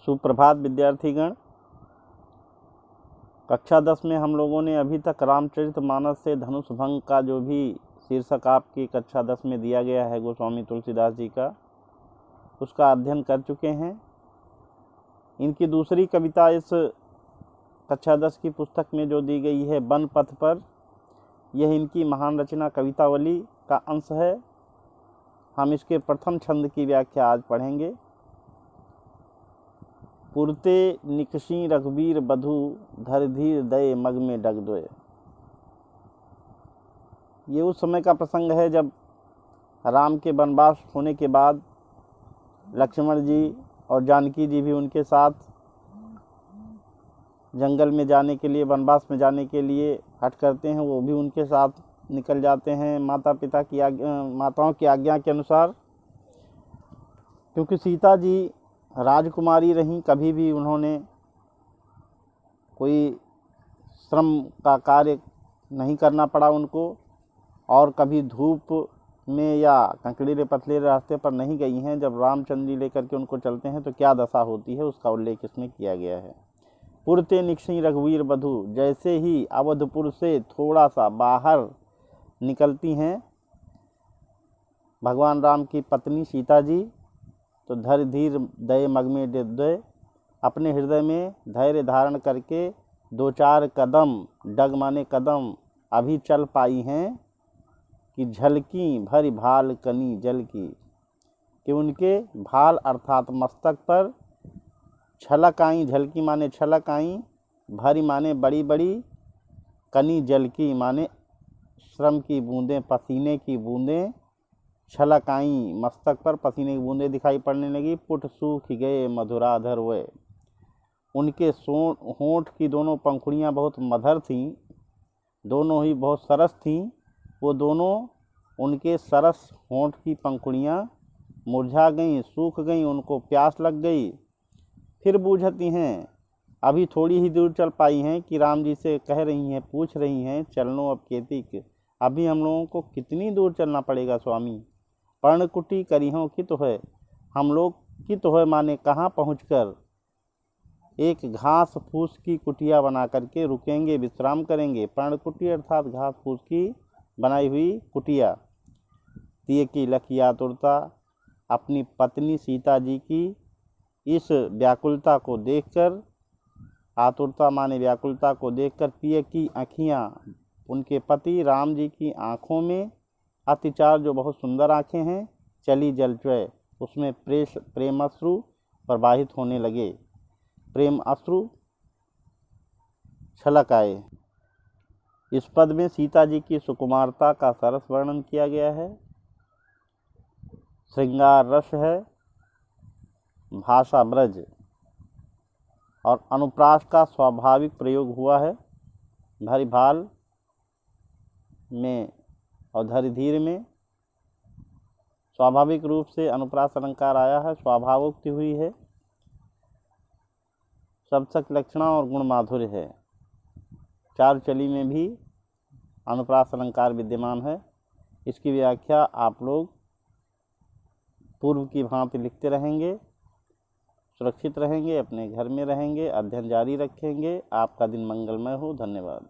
सुप्रभात विद्यार्थीगण। कक्षा 10 में हम लोगों ने अभी तक रामचरितमानस से धनुष भंग का जो भी शीर्षक आपकी कक्षा 10 में दिया गया है गोस्वामी तुलसीदास जी का, उसका अध्ययन कर चुके हैं। इनकी दूसरी कविता इस कक्षा 10 की पुस्तक में जो दी गई है वन पथ पर, यह इनकी महान रचना कवितावली का अंश है। हम इसके प्रथम छंद की व्याख्या आज पढ़ेंगे। पुरते निकषी रघुवीर बधु धर धीर दये मग में डग दोय। ये उस समय का प्रसंग है जब राम के वनवास होने के बाद लक्ष्मण जी और जानकी जी भी उनके साथ जंगल में जाने के लिए, वनवास में जाने के लिए हट करते हैं। वो भी उनके साथ निकल जाते हैं माताओं की आज्ञा के अनुसार, क्योंकि सीता जी राजकुमारी रहीं। कभी भी उन्होंने कोई श्रम का कार्य नहीं करना पड़ा उनको, और कभी धूप में या कंकड़ीले पतले रास्ते पर नहीं गई हैं। जब रामचंद्र जी लेकर के उनको चलते हैं तो क्या दशा होती है, उसका उल्लेख इसमें किया गया है। पुरते निकषी रघुवीर बधु, जैसे ही अवधपुर से थोड़ा सा बाहर निकलती हैं भगवान राम की पत्नी सीता जी, तो धर धीर दये मग में डग दोय, अपने हृदय में धैर्य धारण करके दो चार कदम, डग माने कदम, अभी चल पाई हैं कि झलकी भरी भाल कनी जल की, कि उनके भाल अर्थात मस्तक पर छलक आई। झलकी माने छलक आई, भरी माने बड़ी बड़ी, कनी जल की माने श्रम की बूंदें, पसीने की बूंदें छलक आई। मस्तक पर पसीने की बूंदें दिखाई पड़ने लगी। पुट सूख गए मधुराधर वे, उनके होंठ की दोनों पंखुड़ियाँ बहुत मधुर थीं, दोनों ही बहुत सरस थीं। वो दोनों उनके सरस होंठ की पंखुड़ियाँ मुरझा गईं, सूख गईं, उनको प्यास लग गई। फिर बूझती हैं, अभी थोड़ी ही दूर चल पाई हैं कि राम जी से कह रही हैं, पूछ रही हैं, चलनो अब केतिक, अभी हम लोगों को कितनी दूर चलना पड़ेगा स्वामी। पर्णकुटी करिहों की तो है, हम लोग की तो है माने कहाँ पहुँचकर एक घास फूस की कुटिया बना करके रुकेंगे, विश्राम करेंगे। पर्णकुटी अर्थात घास फूस की बनाई हुई कुटिया। तिय की लखी आतुरता, अपनी पत्नी सीता जी की इस व्याकुलता को देखकर, आतुरता माने व्याकुलता को देखकर, पिय की आँखियाँ, उनके पति राम जी की आँखों में अतिचार, जो बहुत सुंदर आँखें हैं, चली जलचय, उसमें प्रेम अश्रु प्रवाहित होने लगे, प्रेम अश्रु छलक आए। इस पद में सीता जी की सुकुमारता का सरस वर्णन किया गया है। श्रृंगार रस है, भाषा ब्रज और अनुप्रास का स्वाभाविक प्रयोग हुआ है। भरी भाल में और धरि धीर में स्वाभाविक रूप से अनुप्रास अलंकार आया है, स्वभावोक्ति हुई है। शब्दक लक्षणा और गुण माधुर्य है। चारुचली में भी अनुप्रास अलंकार विद्यमान है। इसकी व्याख्या आप लोग पूर्व की भांति लिखते रहेंगे, सुरक्षित रहेंगे, अपने घर में रहेंगे, अध्ययन जारी रखेंगे। आपका दिन मंगलमय हो। धन्यवाद।